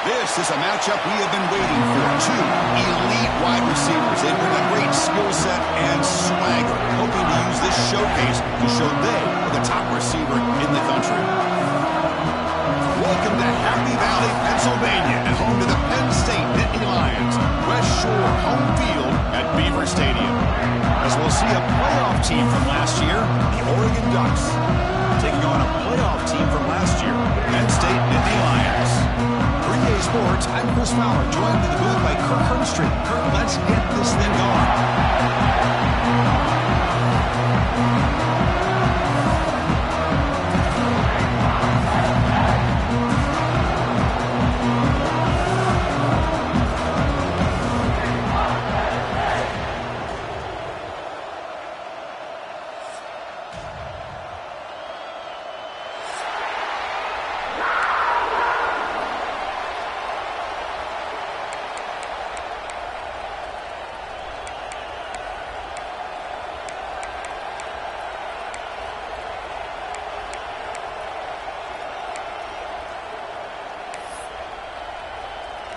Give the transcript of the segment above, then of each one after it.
This is a matchup we have been waiting for. Two elite wide receivers. They bring a great skill set and swagger, hoping to use this showcase to show they are the top receiver in the country. Welcome to Happy Valley, Pennsylvania, and home to the Penn State Nittany Lions. West Shore home field at Beaver Stadium. As we'll see a playoff team from last year, the Oregon Ducks, taking on a playoff team from last year, Penn State Nittany Lions. Pre-K Sports, I'm Chris Fowler, joined in the booth by Kirk Herbstreit. Kirk, let's get this thing going.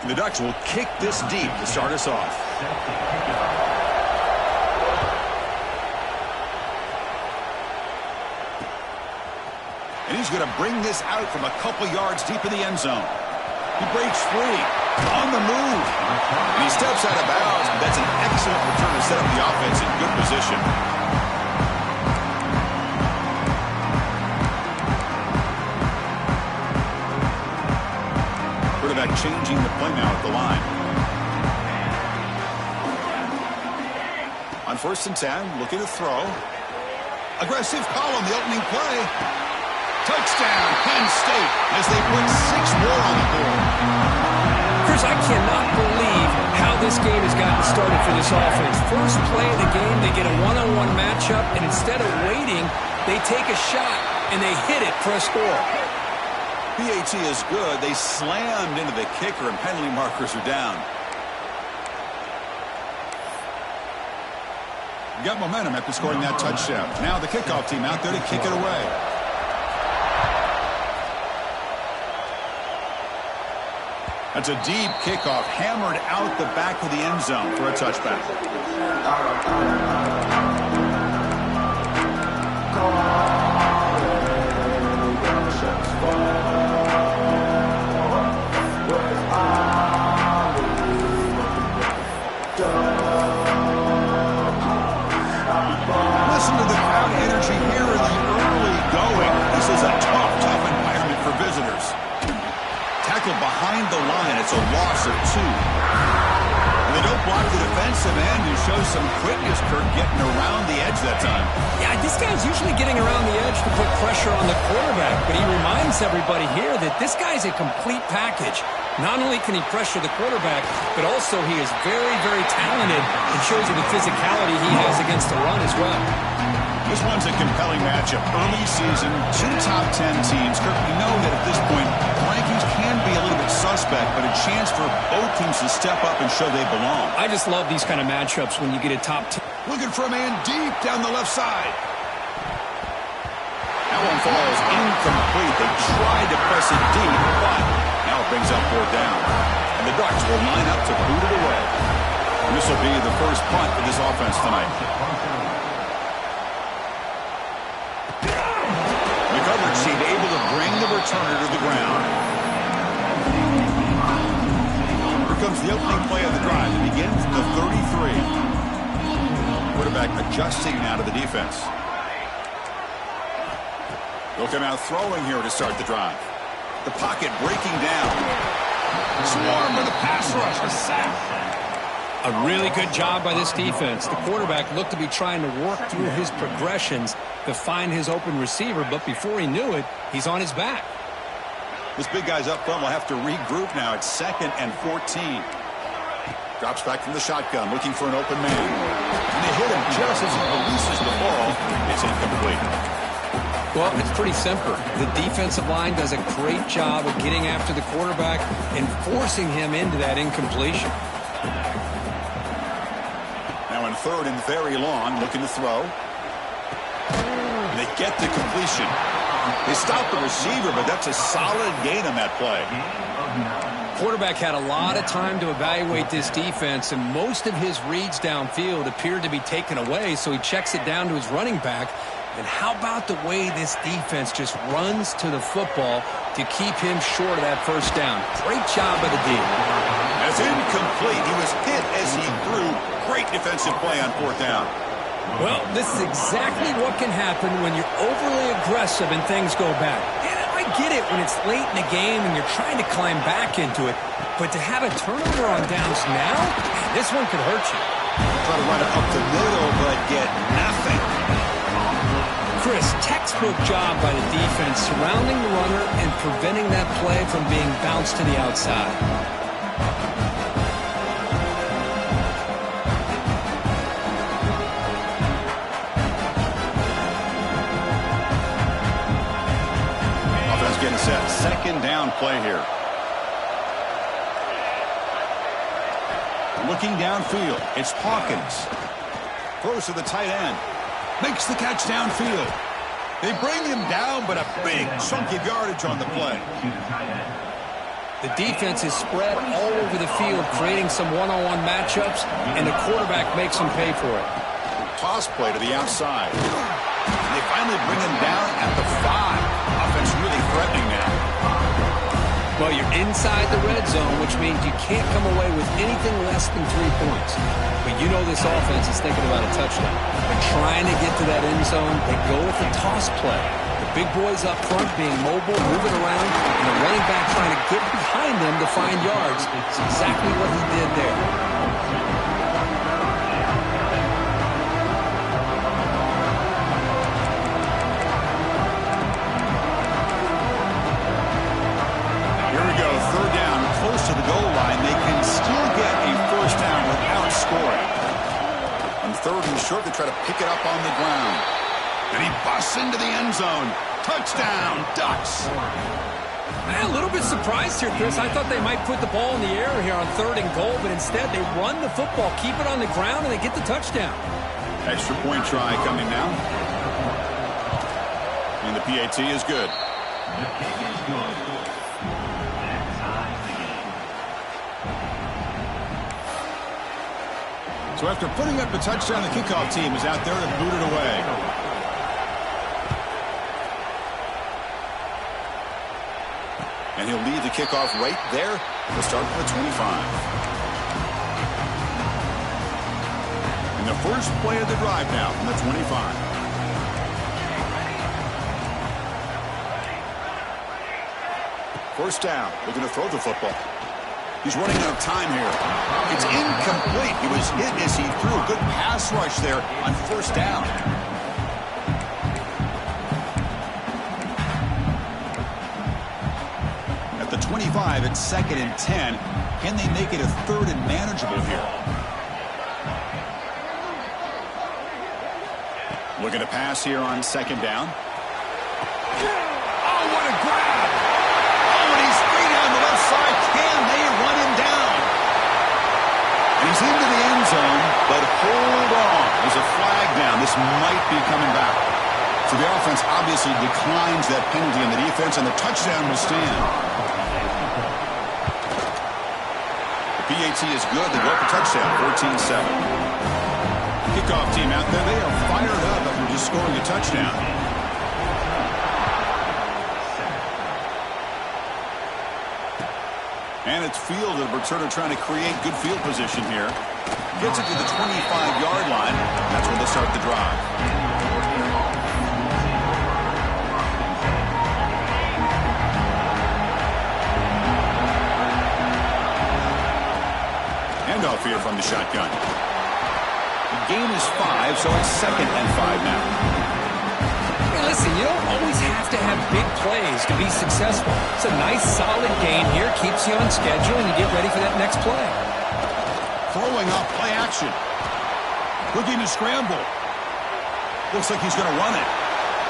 The Ducks will kick this deep to start us off. And he's going to bring this out from a couple yards deep in the end zone. He breaks free, on the move, and he steps out of bounds. That's an excellent return to set up the offense in good position. Quarterback changing the play now at the line. On 1st and 10, looking to throw. Aggressive call on the opening play. Touchdown, Penn State, as they put 6 more on the board. Chris, I cannot believe how this game has gotten started for this offense. First play of the game, they get a one-on-one matchup, and instead of waiting, they take a shot, and they hit it for a score. PAT is good. They slammed into the kicker, and penalty markers are down. Got momentum after scoring that touchdown. Now the kickoff team out there to kick it away. That's a deep kickoff, hammered out the back of the end zone for a touchback. Listen to the crowd energy here in the early going. This is a tough environment for visitors. Tackled behind the line. It's a loss of 2. And they don't block the defensive end, who shows some quickness, Kirk, getting around the edge that time. Yeah, this guy's usually getting around the edge to put pressure on the quarterback, but he reminds everybody here that this guy's a complete package. Not only can he pressure the quarterback, but also he is very, very talented and shows you the physicality he has against the run as well. This one's a compelling matchup. Early season, 2 top 10 teams. Kirk, we know that at this point, rankings can be a little bit suspect, but a chance for both teams to step up and show they belong. I just love these kind of matchups when you get a top 10. Looking for a man deep down the left side. That one falls incomplete. They tried to press it deep, but now it brings up 4th down. And the Ducks will line up to boot it away. And this will be the first punt for this offense tonight. Seemed able to bring the returner to the ground. Here comes the opening play of the drive. It begins at the 33. Quarterback adjusting now to the defense. They'll come out throwing here to start the drive. The pocket breaking down. Swarm with a pass rush. A sack. A really good job by this defense. The quarterback looked to be trying to work through his progressions to find his open receiver, but before he knew it, he's on his back. This big guy's up front will have to regroup now. It's 2nd and 14. Drops back from the shotgun, looking for an open man. And they hit him just as he releases the ball. It's incomplete. Well, it's pretty simple. The defensive line does a great job of getting after the quarterback and forcing him into that incompletion. Now in 3rd and very long, looking to throw. And they get the completion. They stop the receiver, but that's a solid gain on that play. Quarterback had a lot of time to evaluate this defense, and most of his reads downfield appeared to be taken away, so he checks it down to his running back. And how about the way this defense just runs to the football to keep him short of that first down? Great job by the D. That's incomplete. He was hit as he threw. Great defensive play on 4th down. Well, this is exactly what can happen when you're overly aggressive and things go bad. And I get it when it's late in the game and you're trying to climb back into it. But to have a turnover on downs now, this one could hurt you. Try to run it up the middle, but get nothing. Chris, textbook job by the defense surrounding the runner and preventing that play from being bounced to the outside. Offense getting set. 2nd down play here. Looking downfield. It's Hawkins. Throws to the tight end. Makes the catch downfield. They bring him down, but a big chunk of yardage on the play. The defense is spread all over the field, creating some one-on-one matchups, and the quarterback makes them pay for it. Toss play to the outside. And they finally bring him down at the 5. Offense really threatening now. Well, you're inside the red zone, which means you can't come away with anything less than 3 points. But you know this offense is thinking about a touchdown. They're trying to get to that end zone. They go with the toss play. The big boys up front being mobile, moving around, and the running back trying to get behind them to find yards. It's exactly what he did there. To the goal line, they can still get a first down without scoring. On 3rd and short, they try to pick it up on the ground. And he busts into the end zone. Touchdown, Ducks. A little bit surprised here, Chris. I thought they might put the ball in the air here on 3rd and goal, but instead they run the football, keep it on the ground, and they get the touchdown. Extra point try coming now. And the PAT is good. So after putting up the touchdown, the kickoff team is out there to boot it away. And he'll lead the kickoff right there. We'll start from the 25. And the first play of the drive now from the 25. First down. Looking to throw the football. He's running out of time here. It's incomplete. He was hit as he threw. Good pass rush there on 1st down. At the 25, it's 2nd and 10. Can they make it a 3rd and manageable here? Looking to pass here on 2nd down. Oh, what a grab! Oh, and he's free down the left side. Can they run him down? And he's into the end zone, but hold on. There's a flag down. This might be coming back. So the offense obviously declines that penalty in the defense, and the touchdown will stand. The PAT is good. They go up a touchdown, 14-7. Kickoff team out there, they are fired up after just scoring a touchdown. And it's field, the returner trying to create good field position here. Gets it to the 25-yard line. That's where they'll start the drive. Handoff here. here from the shotgun. The gain is 5, so it's 2nd and 5 now. Hey, listen, you don't always have to have big plays to be successful. It's a nice, solid gain here. Keeps you on schedule, and you get ready for that next play. Throwing off play action. Looking to scramble. Looks like he's going to run it.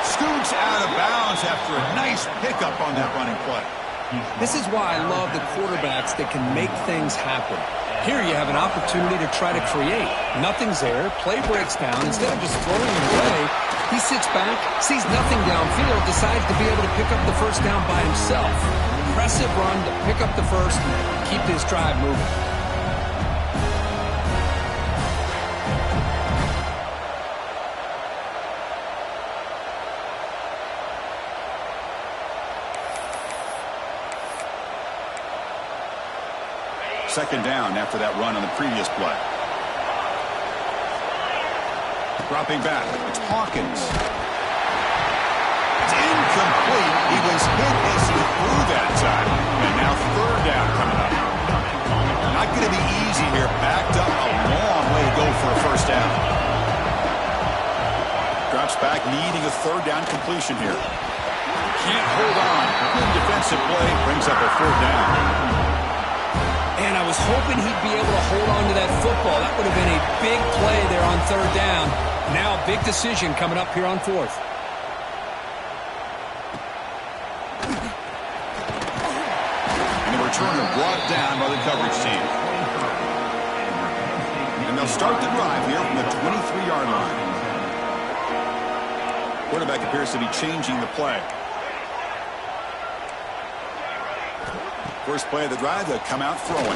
Scoots out of bounds after a nice pickup on that running play. This is why I love the quarterbacks that can make things happen. Here you have an opportunity to try to create. Nothing's there. Play breaks down. Instead of just throwing it away, he sits back, sees nothing downfield, decides to be able to pick up the first down by himself. Impressive run to pick up the first and keep this drive moving. Second down after that run on the previous play. Dropping back. It's Hawkins. It's incomplete. He was hit as he threw that time. And now third down coming up. Not going to be easy here. Backed up a long way to go for a first down. Drops back, needing a third down completion here. Can't hold on. Good defensive play. Brings up a third down. And I was hoping he'd be able to hold on to that football. That would have been a big play there on third down. Now a big decision coming up here on fourth. And the returner brought down by the coverage team. And they'll start the drive here from the 23-yard line. Quarterback appears to be changing the play. First play of the drive, they'll come out throwing.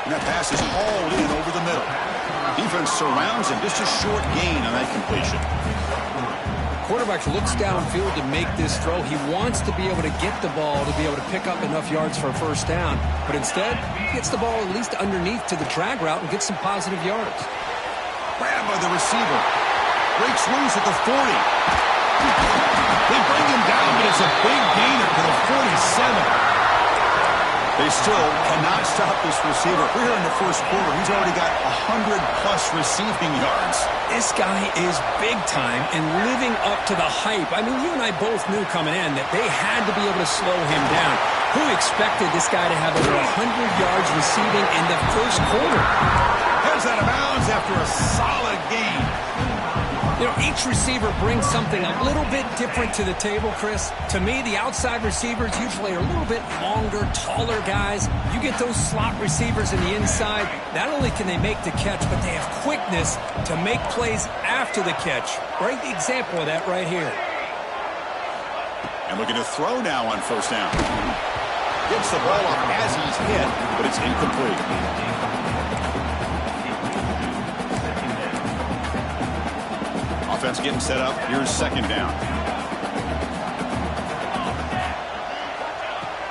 And that pass is hauled in over the middle. Defense surrounds him. Just a short gain on that completion. Quarterback looks downfield to make this throw. He wants to be able to get the ball to be able to pick up enough yards for a first down. But instead, he gets the ball at least underneath to the drag route and gets some positive yards. Grabbed by the receiver. Breaks loose at the 40. They bring him down, but it's a big gainer to the 47. They still cannot stop this receiver. We're here in the first quarter. He's already got 100-plus receiving yards. This guy is big time and living up to the hype. I mean, you and I both knew coming in that they had to be able to slow him down. Who expected this guy to have over 100 yards receiving in the first quarter? Heads out of bounds after a solid game. You know, each receiver brings something a little bit different to the table, Chris. To me, the outside receivers usually are a little bit longer, taller guys. You get those slot receivers in the inside, not only can they make the catch, but they have quickness to make plays after the catch. Great example of that right here. And looking to throw now on first down. Gets the ball up as he's hit, but it's incomplete. Offense getting set up. Here's second down.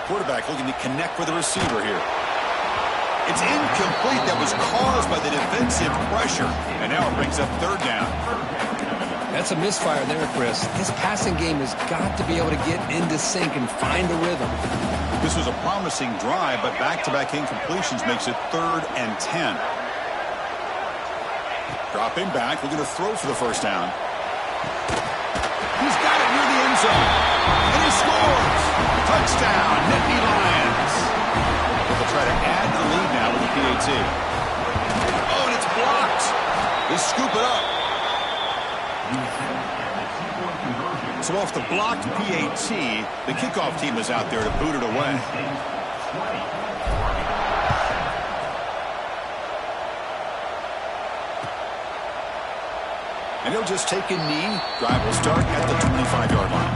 Quarterback looking to connect with the receiver here. It's incomplete. That was caused by the defensive pressure. And now it brings up third down. That's a misfire there, Chris. His passing game has got to be able to get into sync and find the rhythm. This was a promising drive, but back-to-back incompletions makes it 3rd and 10. Dropping back, looking to throw for the first down. He's got it near the end zone. And he scores! Touchdown, Nittany Lions. They'll try to add the lead now with the PAT. Oh, and it's blocked. They scoop it up. So off the blocked PAT, the kickoff team is out there to boot it away. And he'll just take a knee. Drive will start at the 25-yard line.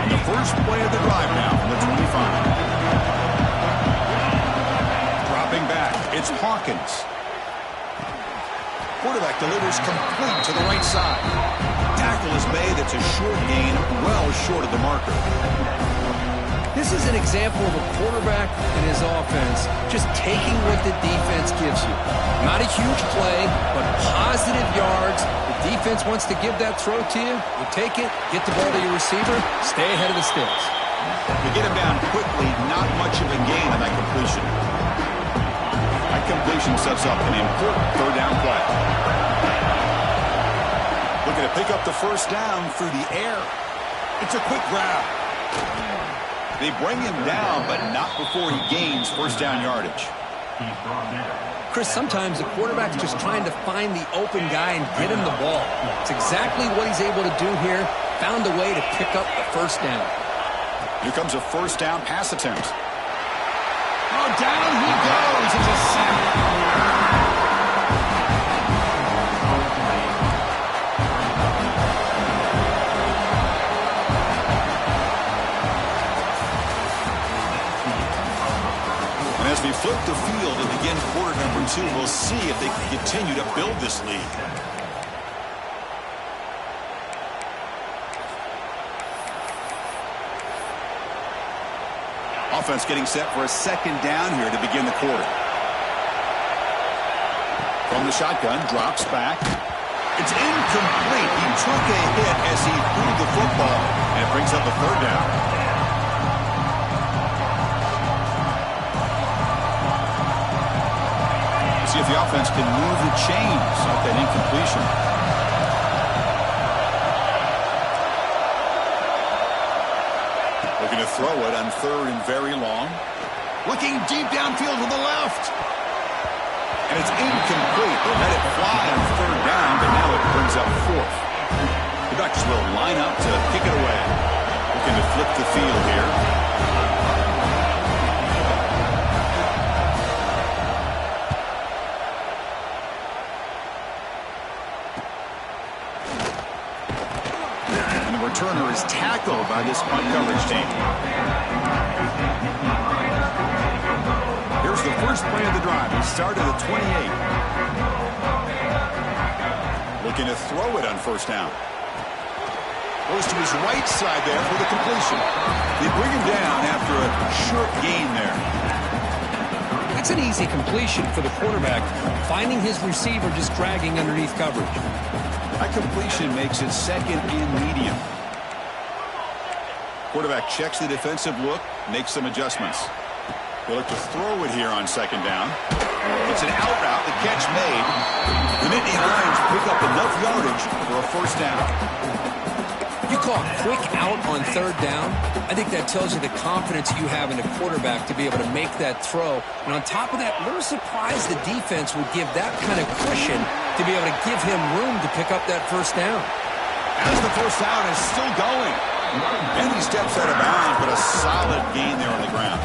And the first play of the drive now from the 25. Dropping back, it's Hawkins. Quarterback delivers complete to the right side. Tackle is made. It's a short gain, well short of the marker. This is an example of a quarterback and his offense just taking what the defense gives you. Not a huge play, but positive yards. The defense wants to give that throw to you. You take it, get the ball to your receiver, stay ahead of the sticks. You get him down quickly, not much of a gain on that completion. That completion sets up an important third down play. Looking to pick up the first down through the air. It's a quick grab. They bring him down, but not before he gains first down yardage. Chris, sometimes the quarterback's just trying to find the open guy and get him the ball. It's exactly what he's able to do here. Found a way to pick up the first down. Here comes a first down pass attempt. Oh, down he goes. It's a sack. As we flip the field and begin quarter number 2, we'll see if they can continue to build this lead. Offense getting set for a second down here to begin the quarter. From the shotgun, drops back. It's incomplete. He took a hit as he threw the football, and it brings up a third down. See if the offense can move the chains off that incompletion. Looking to throw it on third and very long. Looking deep downfield to the left. And it's incomplete. They let it fly on third down, but now it brings up fourth. The Ducks will line up to kick it away. Looking to flip the field here. Turner is tackled by this punt coverage team. Here's the first play of the drive. He started at 28. Looking to throw it on first down. Goes to his right side there for the completion. They bring him down after a short gain there. That's an easy completion for the quarterback, finding his receiver just dragging underneath coverage. That completion makes it second and medium. Quarterback checks the defensive look, makes some adjustments. They look to throw it here on second down. It's an out route, the catch made. The Nittany Lions pick up enough yardage for a first down. You call quick out on third down. I think that tells you the confidence you have in the quarterback to be able to make that throw. And on top of that, a little surprised the defense would give that kind of cushion to be able to give him room to pick up that first down. As the first down is still going. And he steps out of bounds, but a solid gain there on the ground.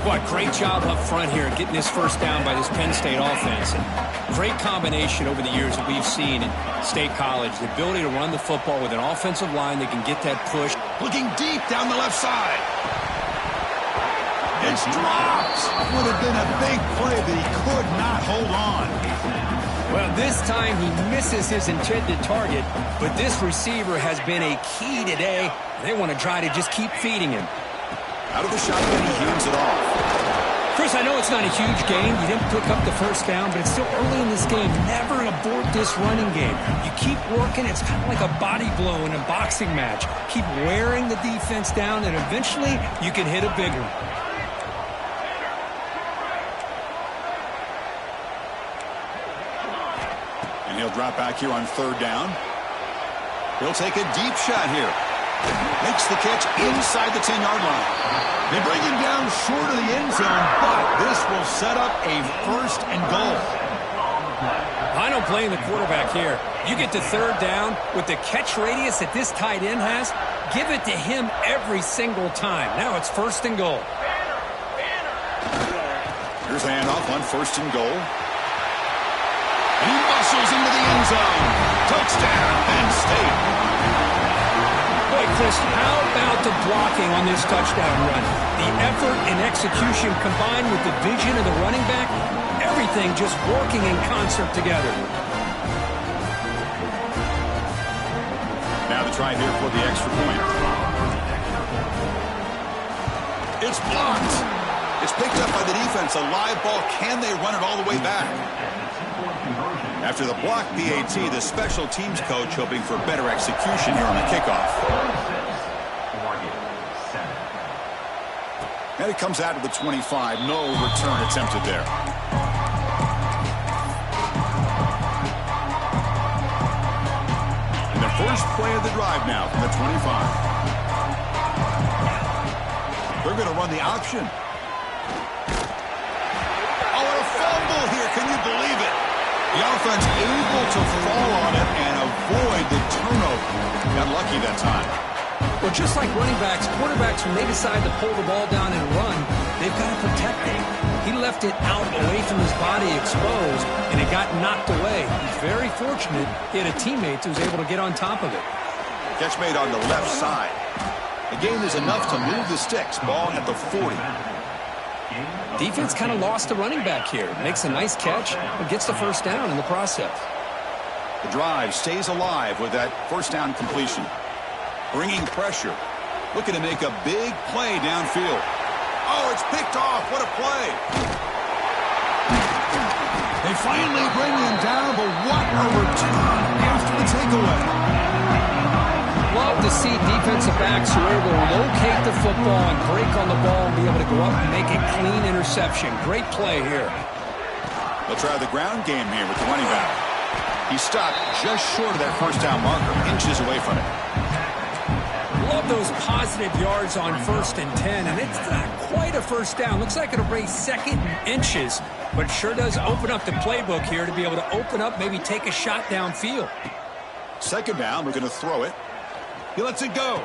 Boy, great job up front here getting this first down by this Penn State offense. And great combination over the years that we've seen in State College. The ability to run the football with an offensive line that can get that push. Looking deep down the left side. It's dropped. Would have been a big play, but he could not hold on. Well, this time he misses his intended target, but this receiver has been a key today. They want to try to just keep feeding him. Out of the shotgun, he hands it off. Chris, I know it's not a huge game. You didn't pick up the first down, but it's still early in this game. Never abort this running game. You keep working. It's kind of like a body blow in a boxing match. Keep wearing the defense down, and eventually you can hit a big one. And he'll drop back here on third down. He'll take a deep shot here. Makes the catch inside the 10-yard line. They bring him down short of the end zone, but this will set up a first and goal. I don't blame the quarterback here. You get to third down with the catch radius that this tight end has, give it to him every single time. Now it's first and goal. Here's a handoff on first and goal. And he muscles into the end zone. Touchdown, Penn State. Boy, Chris, how about the blocking on this touchdown run? The effort and execution combined with the vision of the running back, everything just working in concert together. Now the try here for the extra point. It's blocked. It's picked up by the defense. A live ball. Can they run it all the way back? After the block PAT, the special teams coach hoping for better execution here on the kickoff. And it comes out of the 25. No return attempted there. And the first play of the drive now from the 25. They're going to run the option. Oh, and a fumble here. Can you believe it? The offense able to fall on it and avoid the turnover. Got lucky that time. Well, just like running backs, quarterbacks, when they decide to pull the ball down and run, they've got to protect it. He left it out away from his body exposed, and it got knocked away. He's very fortunate he had a teammate who was able to get on top of it. Catch made on the left side. The gain is enough to move the sticks. Ball at the 40. Defense kind of lost the running back here. Makes a nice catch, but gets the first down in the process. The drive stays alive with that first down completion. Bringing pressure. Looking to make a big play downfield. Oh, it's picked off. What a play. They finally bring him down, but what a return after the takeaway. Love to see defensive backs who are able to locate the football and break on the ball and be able to go up and make a clean interception. Great play here. They'll try the ground game here with the running back. He stopped just short of that first down marker, inches away from it. Love those positive yards on 1st and 10, and it's not quite a first down. Looks like it'll bring second and inches, but sure does open up the playbook here to be able to open up, maybe take a shot downfield. Second down, we're going to throw it. He lets it go.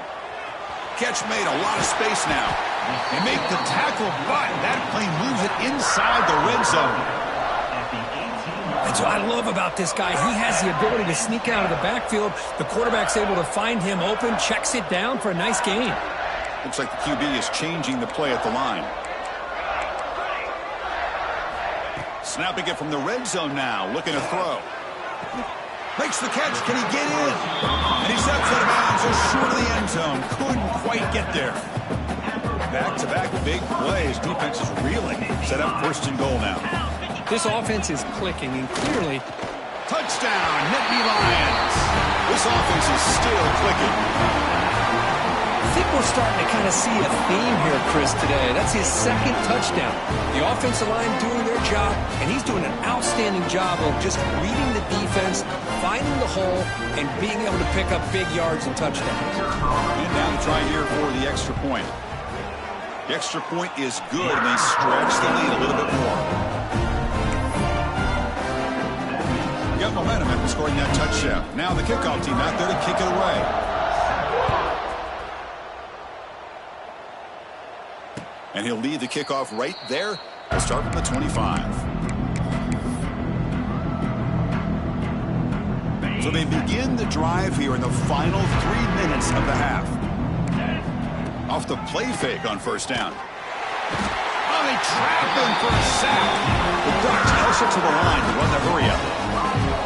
Catch made, a lot of space now. They make the tackle, but that play moves it inside the red zone. That's what I love about this guy. He has the ability to sneak out of the backfield. The quarterback's able to find him open, checks it down for a nice gain. Looks like the QB is changing the play at the line. Snapping it from the red zone now, looking to throw. Makes the catch. Can he get in? And he steps out of bounds just short of the end zone. Couldn't quite get there. Back-to-back big plays. Defense is reeling. Set up 1st and goal now. This offense is clicking, and clearly... Touchdown, Nittany Lions. This offense is still clicking. I think we're starting to kind of see a theme here, Chris, today. That's his second touchdown. The offensive line doing their job, and he's doing an outstanding job of just reading the defense, finding the hole, and being able to pick up big yards and touchdowns. And now to try here for the extra point. The extra point is good, and they stretch the lead a little bit more. Got momentum after scoring that touchdown. Now the kickoff team out there to kick it away. And he'll lead the kickoff right there. We'll start from the 25. So they begin the drive here in the final 3 minutes of the half. Off the play fake on 1st down. Oh, they trap him for a sack. The Ducks also to the line to run the hurry-up.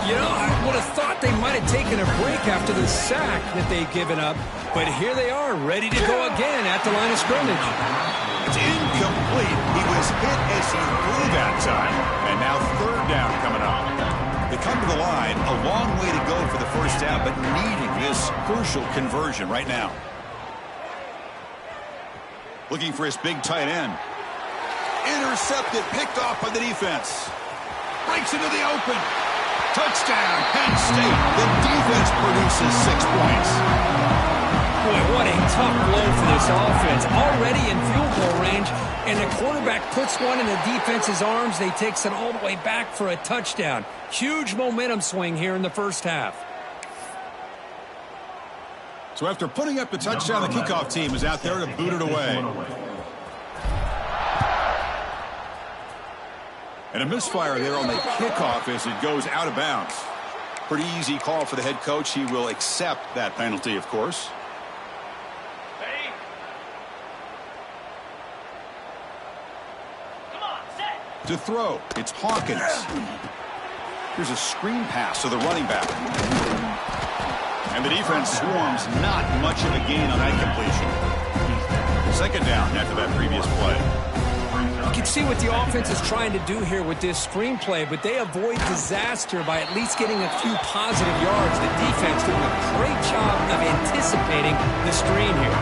You know, I would have thought they might have taken a break after the sack that they'd given up, but here they are, ready to go again at the line of scrimmage. It's incomplete. He was hit as he threw that time, and now 3rd down coming up. They come to the line, a long way to go for the first down, but needing this crucial conversion right now. Looking for his big tight end. Intercepted, picked off by the defense. Breaks into the open. Touchdown, Penn State. The defense produces 6 points. Boy, what a tough blow for this offense. Already in field goal range, and the quarterback puts one in the defense's arms. They takes it all the way back for a touchdown. Huge momentum swing here in the first half. So after putting up the touchdown, the kickoff team is out there to boot it away. And a misfire there on the kickoff as it goes out of bounds. Pretty easy call for the head coach. He will accept that penalty, of course. Ready? Come on, set. To throw, it's Hawkins. Here's a screen pass to the running back. And the defense swarms, not much of a gain on that completion. Second down after that previous play. You can see what the offense is trying to do here with this screenplay, but they avoid disaster by at least getting a few positive yards. The defense doing a great job of anticipating the screen here.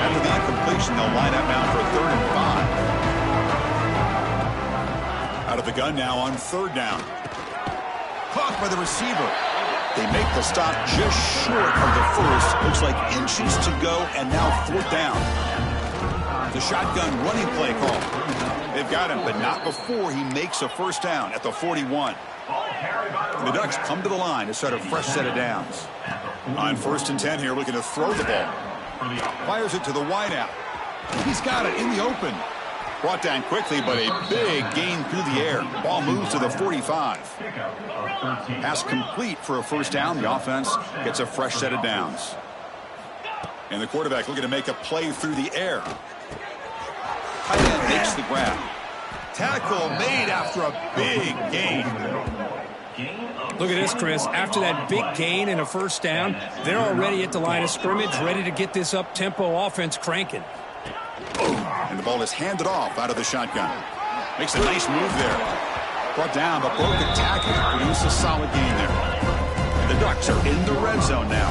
After the incompletion, they'll line up now for 3rd and 5. Out of the gun now on 3rd down. Caught by the receiver. They make the stop just short of the first. Looks like inches to go, and now 4th down. The shotgun running play call. They've got him, but not before he makes a 1st down at the 41. And the Ducks come to the line to start a fresh set of downs. On 1st and 10 here, looking to throw the ball. Fires it to the wideout. He's got it in the open. Brought down quickly, but a big gain through the air. Ball moves to the 45. Pass complete for a 1st down. The offense gets a fresh set of downs. And the quarterback looking to make a play through the air. Tight end makes the grab. Tackle made after a big gain. Look at this, Chris. After that big gain and a 1st down, they're already at the line of scrimmage, ready to get this up-tempo offense cranking. And the ball is handed off out of the shotgun. Makes a nice move there. Brought down, but broke a tackle. Produce a solid gain there. And the Ducks are in the red zone now.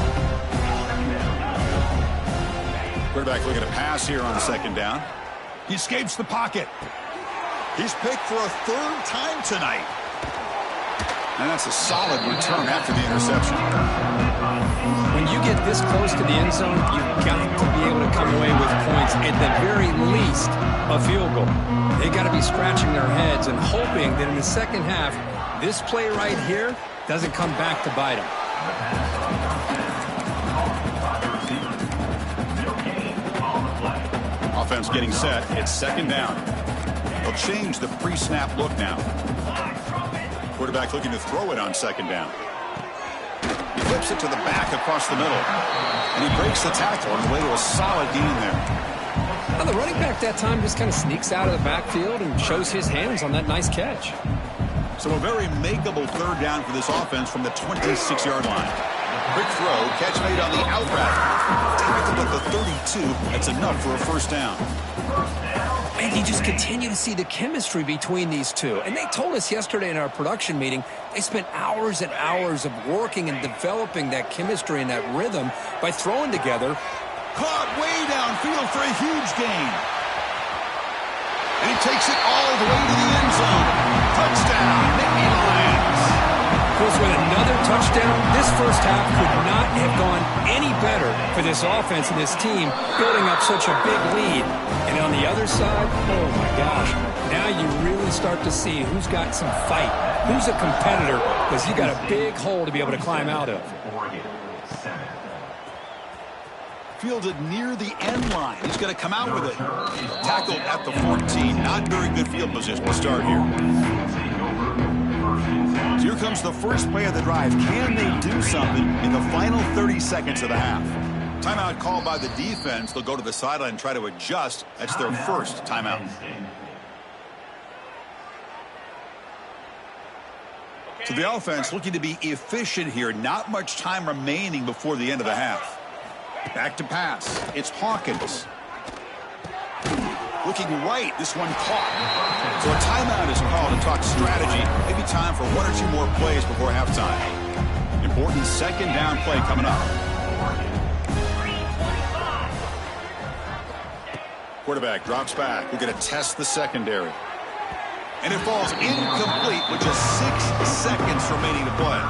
Quarterback looking to pass here on 2nd down. He escapes the pocket. He's picked for a 3rd time tonight. And that's a solid return after the interception. When you get this close to the end zone, you've got to be able to come away with points, at the very least, a field goal. They got to be scratching their heads and hoping that in the second half, this play right here doesn't come back to bite them. Offense getting set. It's 2nd down. They'll change the pre-snap look now. Quarterback looking to throw it on 2nd down. He flips it to the back across the middle. And he breaks the tackle on the way to a solid gain there. Now the running back that time just kind of sneaks out of the backfield and shows his hands on that nice catch. So a very makeable 3rd down for this offense from the 26-yard line. Quick throw, catch made on the out route. Tackled at the 32. That's enough for a 1st down. And you just continue to see the chemistry between these two. And they told us yesterday in our production meeting, they spent hours and hours of working and developing that chemistry and that rhythm by throwing together. Caught way downfield for a huge gain. And he takes it all the way to the end zone. Touchdown, Nittany Lions. Of course, with another touchdown, this 1st half could not have gone any better for this offense and this team, building up such a big lead. And on the other side, oh my gosh, now you really start to see who's got some fight, who's a competitor, because you got a big hole to be able to climb out of. Fielded near the end line. He's going to come out with it. Tackled at the 14. Not very good field position to start here. Here comes the first play of the drive. Can they do something in the final 30 seconds of the half? Timeout called by the defense. They'll go to the sideline and try to adjust. That's their first timeout. So the offense looking to be efficient here. Not much time remaining before the end of the half. Back to pass. It's Hawkins. Looking right. This one caught. So a timeout is called to talk strategy. Maybe time for 1 or 2 more plays before halftime. Important 2nd down play coming up. Quarterback drops back. We're going to test the secondary. And it falls incomplete with just 6 seconds remaining to play.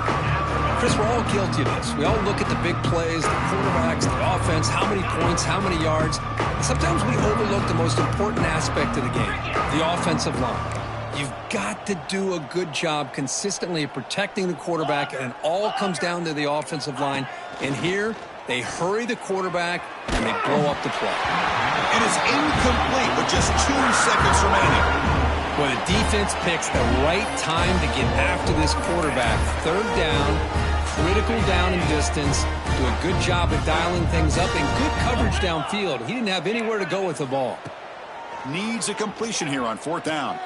Chris, we're all guilty of this. We all look at the big plays, the quarterbacks, the offense, how many points, how many yards. And sometimes we overlook the most important aspect of the game, the offensive line. You've got to do a good job consistently of protecting the quarterback, and it all comes down to the offensive line. And here, they hurry the quarterback, and they blow up the play. And it's incomplete with just 2 seconds remaining. Well, the defense picks the right time to get after this quarterback. 3rd down, critical down and distance. Do a good job of dialing things up and good coverage downfield. He didn't have anywhere to go with the ball. Needs a completion here on 4th down.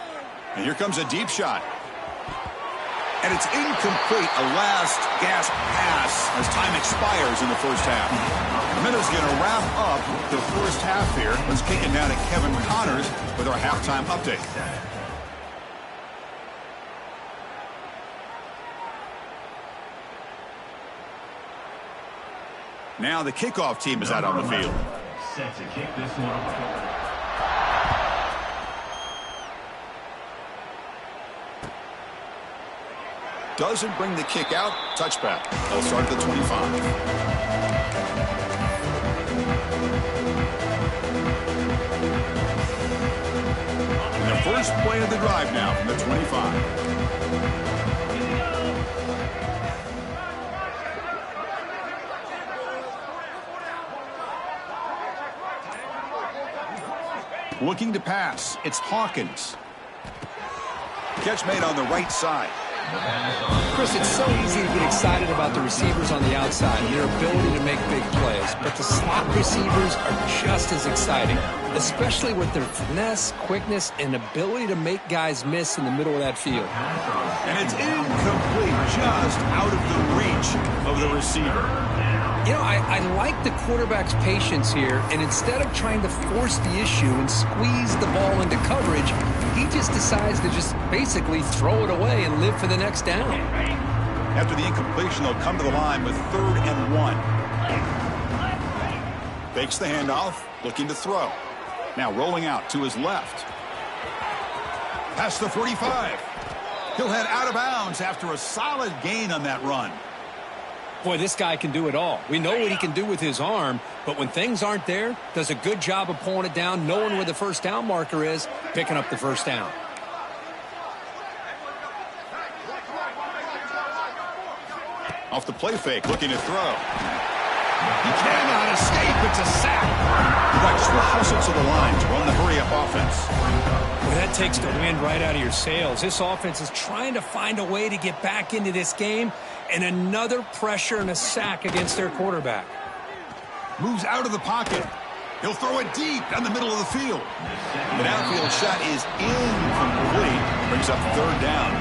And here comes a deep shot. And it's incomplete, a last gasp pass as time expires in the first half. Minutes going to wrap up the first half here. Let's kick it down to Kevin Connors with our halftime update. Now the kickoff team is out on the field. Set to kick this one off. Doesn't bring the kick out. Touchback. They'll start at the 25. And the first play of the drive now from the 25. Looking to pass. It's Hawkins. Catch made on the right side. Chris, it's so easy to get excited about the receivers on the outside and their ability to make big plays, but the slot receivers are just as exciting, especially with their finesse, quickness, and ability to make guys miss in the middle of that field. And it's incomplete, just out of the reach of the receiver. You know, I like the quarterback's patience here, and instead of trying to force the issue and squeeze the ball into coverage, he just decides to just basically throw it away and live for the next down. After the incompletion, they'll come to the line with 3rd and 1. Fakes the handoff, looking to throw. Now rolling out to his left. Past the 45. He'll head out of bounds after a solid gain on that run. Boy, this guy can do it all. We know what he can do with his arm, but when things aren't there, does a good job of pulling it down, knowing where the first down marker is, picking up the first down. Off the play fake, looking to throw. He cannot escape. It's a sack. The Ducks will hustle to the line to run the hurry-up offense. Well, that takes the wind right out of your sails. This offense is trying to find a way to get back into this game, and another pressure and a sack against their quarterback. Moves out of the pocket. He'll throw it deep down the middle of the field. The downfield shot is incomplete. Brings up 3rd down.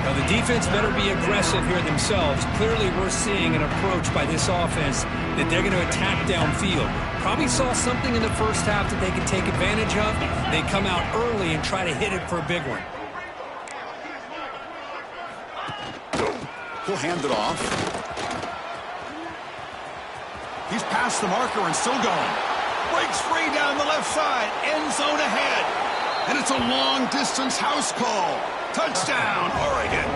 Now, the defense better be aggressive here themselves. Clearly, we're seeing an approach by this offense that they're going to attack downfield. Probably saw something in the first half that they could take advantage of. They come out early and try to hit it for a big one. He'll hand it off. He's past the marker and still going. Breaks free down the left side. End zone ahead. And it's a long-distance house call. Touchdown, Oregon.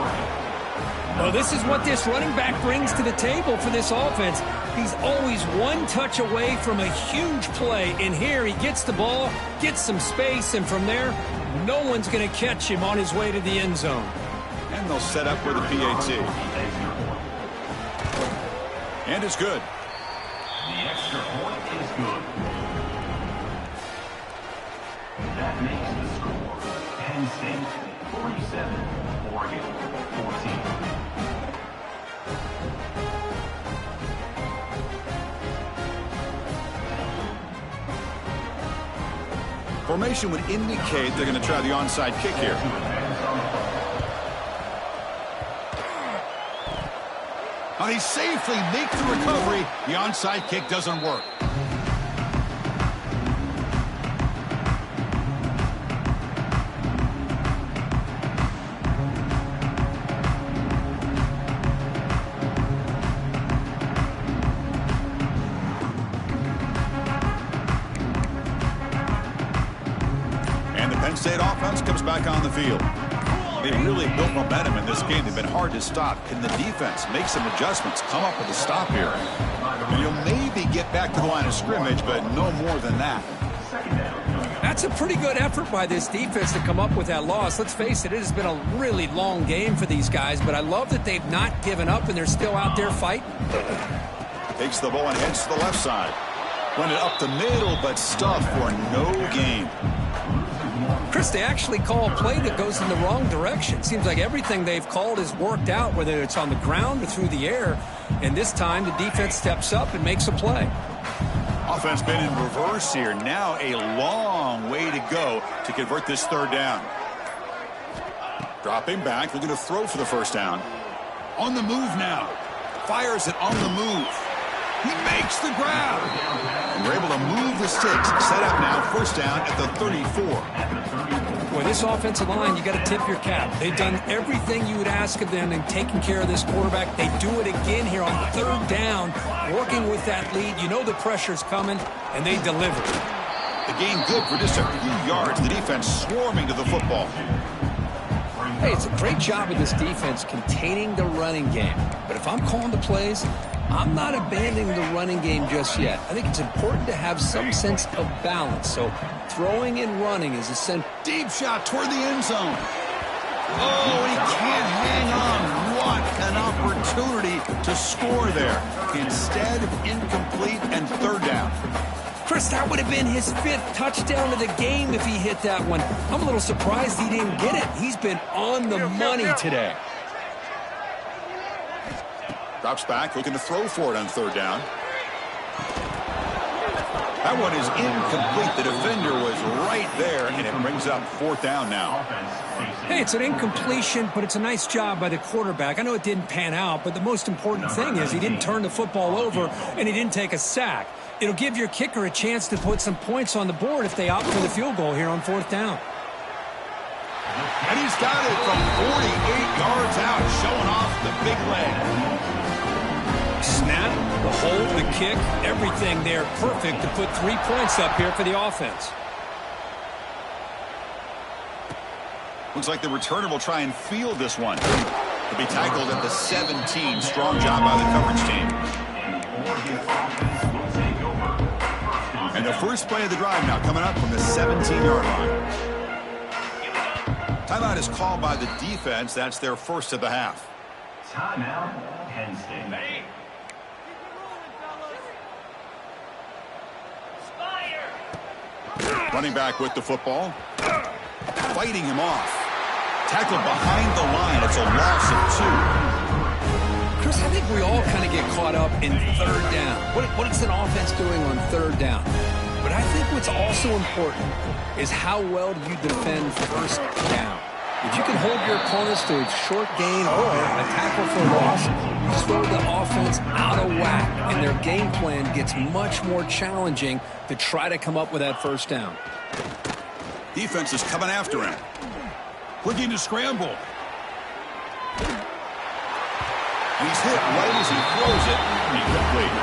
Well, this is what this running back brings to the table for this offense. He's always one touch away from a huge play. And here he gets the ball, gets some space, and from there, no one's going to catch him on his way to the end zone. And they'll set up for the PAT. And it's good. The extra point is good. That makes the score Penn State 47, Oregon 14. Formation would indicate they're going to try the onside kick here. Now they safely make the recovery. The onside kick doesn't work. And the Penn State offense comes back on the field. They really built momentum in this game. They've been hard to stop. Can the defense make some adjustments, come up with a stop here? And you'll maybe get back to the line of scrimmage, but no more than that. That's a pretty good effort by this defense to come up with that loss. Let's face it, it has been a really long game for these guys, but I love that they've not given up and they're still out there fighting. Takes the ball and heads to the left side. Run it up the middle, but stuffed for no gain. Chris, they actually call a play that goes in the wrong direction. Seems like everything they've called has worked out, whether it's on the ground or through the air. And this time, the defense steps up and makes a play. Offense been in reverse here. Now a long way to go to convert this 3rd down. Dropping back, looking to throw for the first down. On the move now. Fires it on the move. He makes the grab. And we're able to move the sticks. Set up now, first down at the 34. Boy, this offensive line, you got to tip your cap. They've done everything you would ask of them in taking care of this quarterback. They do it again here on third down, working with that lead. You know the pressure's coming, and they deliver. The gain good for just a few yards. The defense swarming to the football. Hey, it's a great job of this defense containing the running game. But if I'm calling the plays, I'm not abandoning the running game just yet. I think it's important to have some sense of balance. So throwing and running is essential. Deep shot toward the end zone. Oh, he can't hang on. What an opportunity to score there. Instead, incomplete and third down. Chris, that would have been his 5th touchdown of the game if he hit that one. I'm a little surprised he didn't get it. He's been on the money today. Drops back, looking to throw for it on third down. That one is incomplete. The defender was right there, and it brings up fourth down now. Hey, it's an incompletion, but it's a nice job by the quarterback. I know it didn't pan out, but the most important thing is he didn't turn the football over, and he didn't take a sack. It'll give your kicker a chance to put some points on the board if they opt for the field goal here on fourth down. And he's got it from 48 yards out, showing off the big leg. Snap, the hold, the kick, everything there perfect to put 3 points up here for the offense. Looks like the returner will try and field this one. He'll be tackled at the 17. Strong job by the coverage team. And the first play of the drive now coming up from the 17-yard line. Timeout is called by the defense. That's their first of the half. Timeout, Penn State. Ready? Fire! Running back with the football. Fighting him off. Tackled behind the line. It's a loss of 2. Chris, I think we all kind of get caught up in third down. What is an offense doing on third down? But I think what's also important is how well do you defend first down. If you can hold your opponents to a short gain or a tackle for loss, you throw the offense out of whack, and their game plan gets much more challenging to try to come up with that first down. Defense is coming after him. Looking to scramble. And he's hit right as he throws it. Incomplete.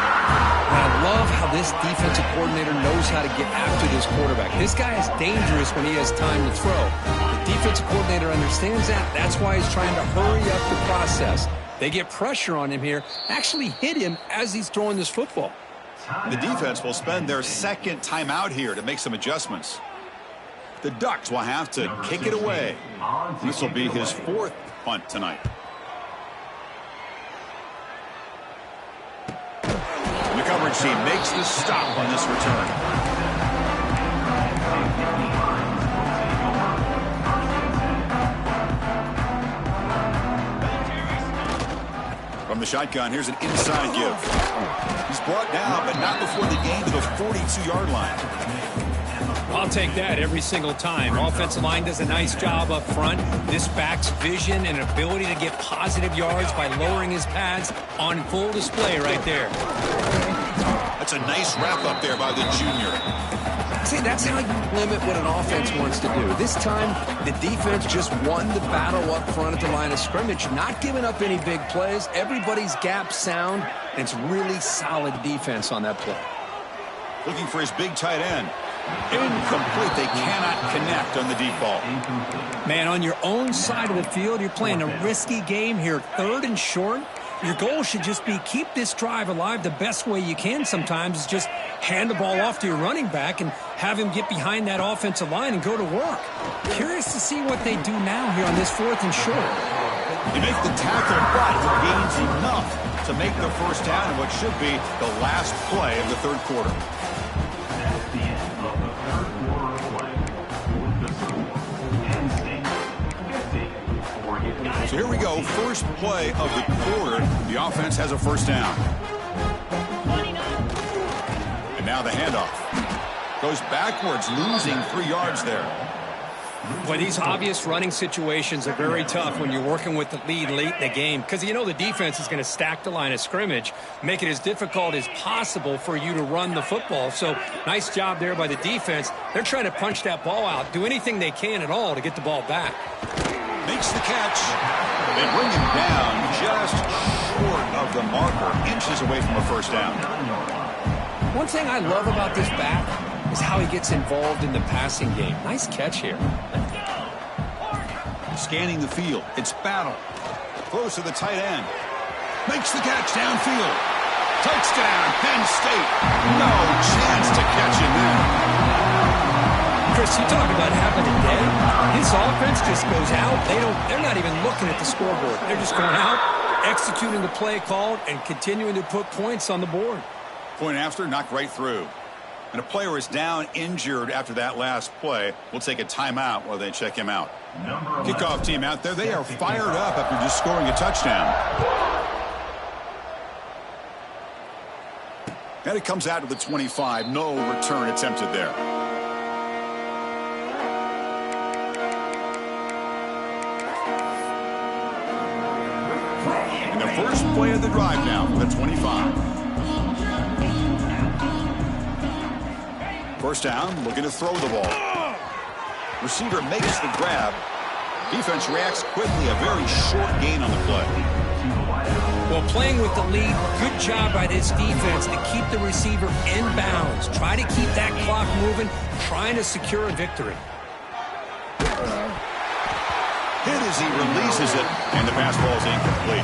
And I love how this defensive coordinator knows how to get after this quarterback. This guy is dangerous when he has time to throw. The defensive coordinator understands that. That's why he's trying to hurry up the process. They get pressure on him here, actually hit him as he's throwing this football. The defense will spend their second timeout here to make some adjustments. The Ducks will have to kick it away. This will be his 4th punt tonight. And the coverage team makes the stop on this return. From the shotgun, here's an inside give. He's brought down, but not before the gain to the 42-yard line. I'll take that every single time. Offensive line does a nice job up front. This back's vision and ability to get positive yards by lowering his pads on full display right there. That's a nice wrap up there by the junior. See, that's how you limit what an offense wants to do. This time, the defense just won the battle up front at the line of scrimmage, not giving up any big plays. Everybody's gap sound, and it's really solid defense on that play. Looking for his big tight end. Incomplete. They cannot connect on the deep ball. Man, on your own side of the field, you're playing a risky game here. 3rd and short. Your goal should just be keep this drive alive. The best way you can sometimes is just hand the ball off to your running back and have him get behind that offensive line and go to work. Curious to see what they do now here on this 4th and short. They make the tackle, but he gains enough to make the first down in what should be the last play of the 3rd quarter. That's the end of the 3rd quarter of play. The score, Penn State 50, Oregon. So here we go, first play of the quarter. The offense has a first down. And now the handoff. Goes backwards, losing 3 yards there. Well, these obvious running situations are very tough when you're working with the lead late in the game because you know the defense is going to stack the line of scrimmage, make it as difficult as possible for you to run the football. So nice job there by the defense. They're trying to punch that ball out, do anything they can at all to get the ball back. Makes the catch. They bring him down just short of the marker, inches away from a first down. One thing I love about this back is how he gets involved in the passing game. Nice catch here. Scanning the field. It's Battle. Throws to the tight end. Makes the catch downfield. Touchdown, Penn State. No chance to catch him there. Chris, you talk about having a day. His offense just goes out. They're not even looking at the scoreboard. They're just going out, executing the play called, and continuing to put points on the board. Point after, knocked right through. And a player is down injured after that last play. We'll take a timeout while they check him out. Kickoff team out there. They are fired up after just scoring a touchdown. And it comes out to the 25. No return attempted there. And the first play of the drive now for the 25. First down, looking to throw the ball. Receiver makes the grab. Defense reacts quickly. A very short gain on the play. Well, playing with the lead, good job by this defense to keep the receiver in bounds. Try to keep that clock moving, trying to secure a victory. Hit as he releases it, and the pass ball is incomplete.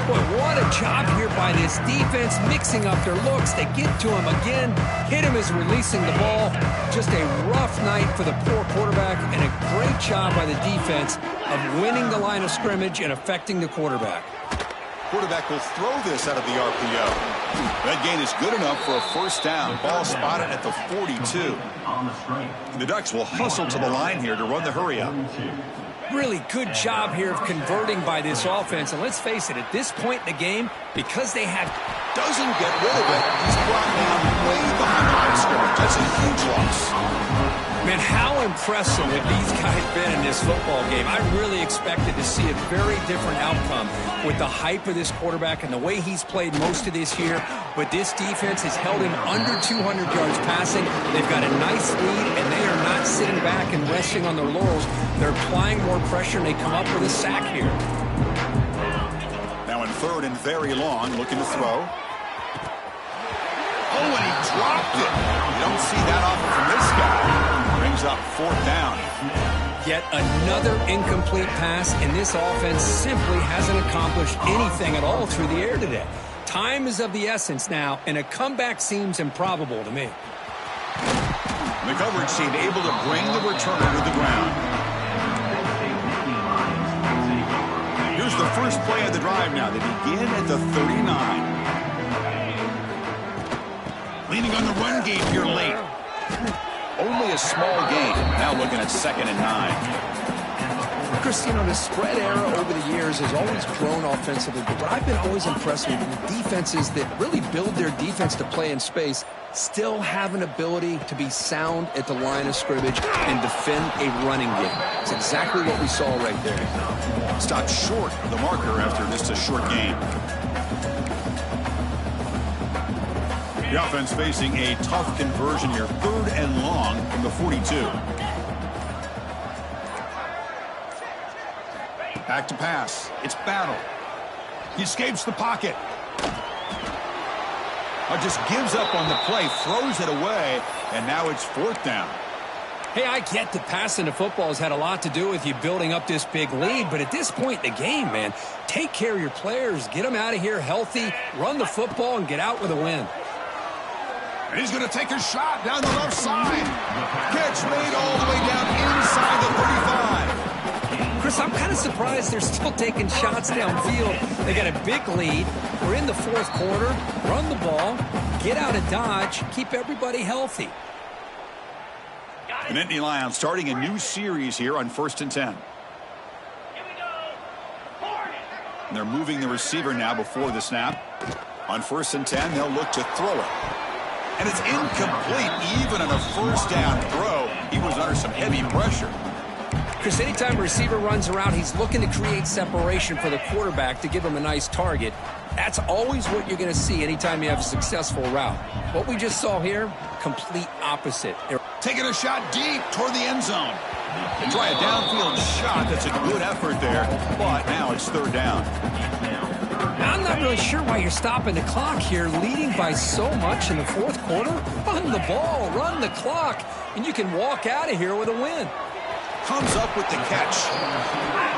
Boy, what a job here by this defense, mixing up their looks. They get to him again, hit him as releasing the ball. Just a rough night for the poor quarterback, and a great job by the defense of winning the line of scrimmage and affecting the quarterback. Quarterback will throw this out of the RPO. That gain is good enough for a first down. Ball spotted at the 42. The Ducks will hustle to the line here to run the hurry up. Really good job here of converting by this offense. And let's face it, at this point in the game, because they have... Doesn't get rid of it. He's brought down way behind the line of scrimmage. That's a huge loss. Man, how impressive have these guys been in this football game? I really expected to see a very different outcome with the hype of this quarterback and the way he's played most of this year. But this defense has held him under 200 yards passing. They've got a nice lead, and they are not sitting back and resting on their laurels. They're applying more pressure, and they come up with a sack here. Now in third and very long, looking to throw. Oh, and he dropped it. You don't see that often from this guy. Brings up fourth down. Yet another incomplete pass, and this offense simply hasn't accomplished anything at all through the air today. Time is of the essence now, and a comeback seems improbable to me. The coverage team able to bring the returner to the ground. Here's the first play of the drive now. They begin at the 39. Leaning on the run game here late. Only a small gain. Now looking at 2nd and 9. Chris, you know, the spread era over the years has always grown offensively, but what I've been always impressed with the defenses that really build their defense to play in space still have an ability to be sound at the line of scrimmage and defend a running game. It's exactly what we saw right there. Stopped short of the marker after just a short game. The offense facing a tough conversion here. 3rd and long from the 42. Back to pass. It's Battle. He escapes the pocket. Just gives up on the play, throws it away, and now it's 4th down. Hey, I get that passing the football has had a lot to do with you building up this big lead, but at this point in the game, man, take care of your players, get them out of here healthy, run the football, and get out with a win. And he's going to take a shot down the left side. Catch made all the way down inside the 35. Chris, I'm kind of surprised they're still taking shots downfield. They got a big lead. We're in the 4th quarter. Run the ball, get out of Dodge, keep everybody healthy. And Nittany Lions starting a new series here on 1st and 10. Here we go. Hornet. And they're moving the receiver now before the snap. On 1st and 10, they'll look to throw it. And it's incomplete even on a first down throw. He was under some heavy pressure. Chris, anytime a receiver runs around, he's looking to create separation for the quarterback to give him a nice target. That's always what you're going to see anytime you have a successful route. What we just saw here, complete opposite. Taking a shot deep toward the end zone. They try a downfield shot. That's a good effort there, but now it's third down. I'm not really sure why you're stopping the clock here, leading by so much in the fourth quarter. Run the ball, run the clock, and you can walk out of here with a win. Comes up with the catch.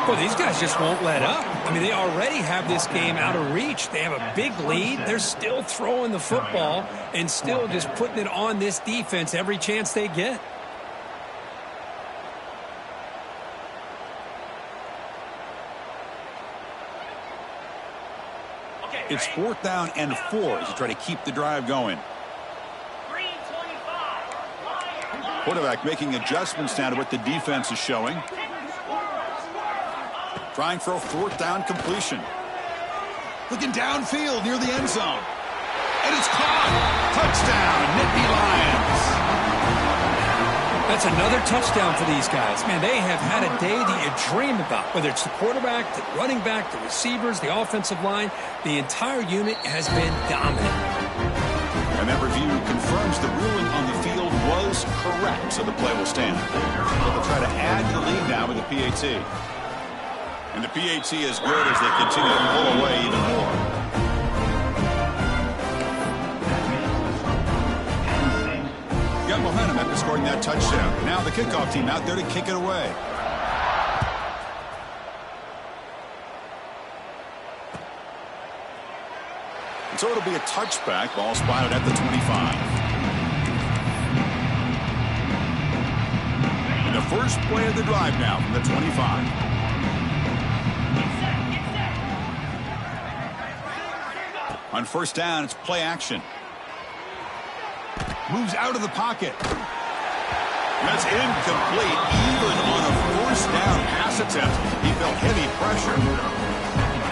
Well, these guys just won't let up. I mean, they already have this game out of reach. They have a big lead. They're still throwing the football and still just putting it on this defense every chance they get. It's 4th down and 4 as you try to keep the drive going. Quarterback making adjustments now to what the defense is showing. Trying for a 4th down completion. Looking downfield near the end zone. And it's caught. Touchdown, Nittany Lions. That's another touchdown for these guys. Man, they have had a day that you dream about. Whether it's the quarterback, the running back, the receivers, the offensive line, the entire unit has been dominant. And that review confirms the ruling on the field was correct, so the play will stand. They'll try to add to the lead now with the PAT. And the PAT is good as they continue to pull away even more. Got momentum after scoring that touchdown. Now the kickoff team out there to kick it away. And so it'll be a touchback. Ball spotted at the 25. And the first play of the drive now from the 25. On first down, it's play action. Moves out of the pocket. That's incomplete. Even on a first down pass attempt, he felt heavy pressure.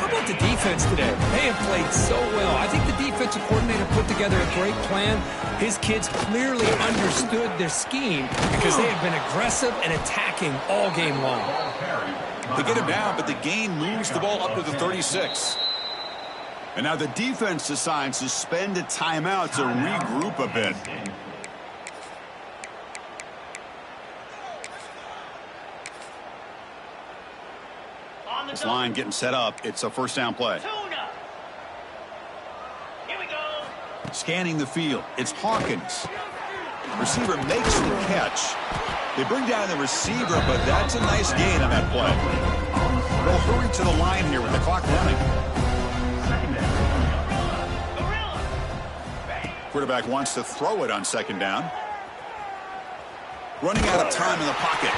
How about the defense today? They have played so well. I think the defensive coordinator put together a great plan. His kids clearly understood their scheme because they have been aggressive and attacking all game long. They get him down, but the gain moves the ball up to the 36. And now the defense decides to spend a timeout to regroup a bit. This line getting set up. It's a first down play. Here we go. Scanning the field. It's Hawkins. Receiver makes the catch. They bring down the receiver, but that's a nice gain on that play. They'll hurry to the line here with the clock running. Quarterback wants to throw it on second down. Running out of time in the pocket.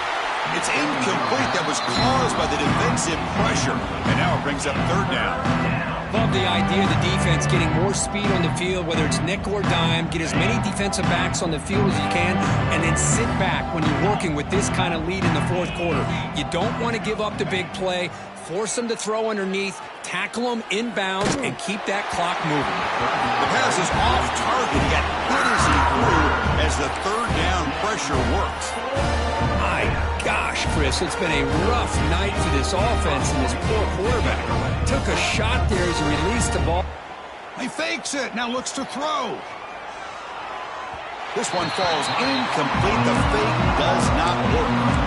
It's incomplete. That was caused by the defensive pressure. And now it brings up third down. Love the idea of the defense getting more speed on the field, whether it's nickel or dime, get as many defensive backs on the field as you can, and then sit back when you're working with this kind of lead in the fourth quarter. You don't want to give up the big play. Force them to throw underneath, tackle them inbounds, and keep that clock moving. The pass is off target, yet good as he threw as the third down pressure worked. My gosh, Chris, it's been a rough night for this offense and this poor quarterback. Took a shot there as he released the ball. He fakes it, now looks to throw. This one falls incomplete. The fake does not work.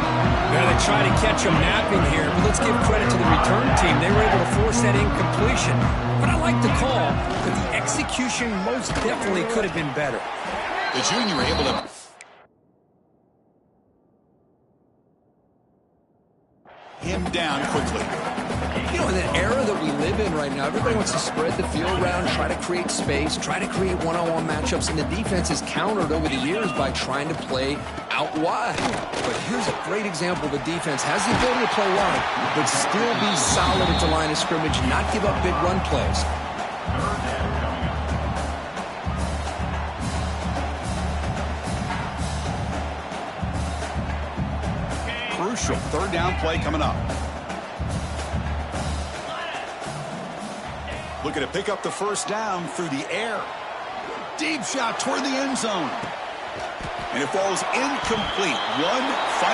Well, they try to catch him napping here, but let's give credit to the return team. They were able to force that incompletion. But I like the call, but the execution most definitely could have been better. The junior able to... him down quickly. You know, in the era that we live in right now, everybody wants to spread the field around, try to create space, try to create one-on-one matchups, and the defense is countered over the years by trying to play out wide. But here's a great example. The defense has the ability to play wide, but still be solid at the line of scrimmage, not give up big run plays. Crucial third down play coming up. Looking to pick up the first down through the air. Deep shot toward the end zone. And it falls incomplete. One final.